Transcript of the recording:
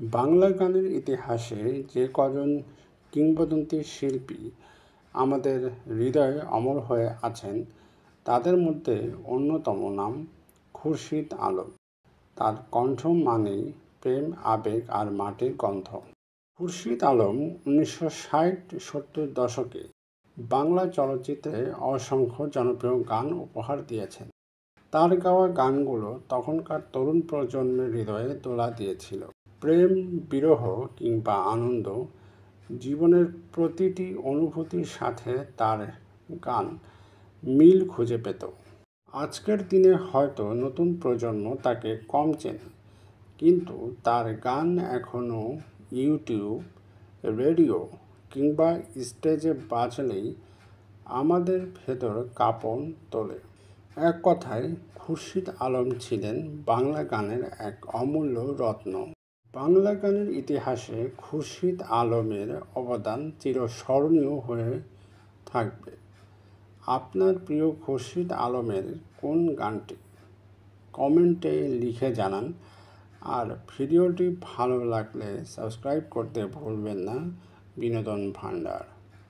বাংলা গানের ইতিহাসে যে কজন কিংবদন্তি শিল্পী আমাদের হৃদয়ে অমর হয়ে আছেন তাদের মধ্যে অন্যতম নাম খুরশিদ আলম। তার কণ্ঠ মানেই প্রেম, আবেগ আর মাটির গন্ধ। খুরশিদ আলম 1960-70 দশকে বাংলা চলচ্চিত্রে অসংখ্য জনপ্রিয় গান উপহার দিয়েছেন। তার গাওয়া গানগুলো তখনকার তরুণ প্রজন্মের হৃদয়ে দোলা দিয়েছিল। প্রেম, বিরহ কিংবা আনন্দ, জীবনের প্রতিটি অনুভূতির সাথে তার গান মিল খুঁজে পেত। আজকের দিনে হয়তো নতুন প্রজন্ম তাকে কম চেনে, কিন্তু তার গান এখনও ইউটিউব, রেডিও কিংবা স্টেজে বাজলেই আমাদের ভেতর কাঁপন তোলে। এক কথায় খুরশিদ আলম ছিলেন বাংলা গানের এক অমূল্য রত্ন। বাংলা গানের ইতিহাসে খুরশিদ আলমের অবদান চিরস্মরণীয় হয়ে থাকবে। আপনার প্রিয় খুরশিদ আলমের কোন গানটি? কমেন্টে লিখে জানান। আর ভিডিওটি ভালো লাগলে সাবস্ক্রাইব করতে ভুলবেন না। বিনোদন ভান্ডার।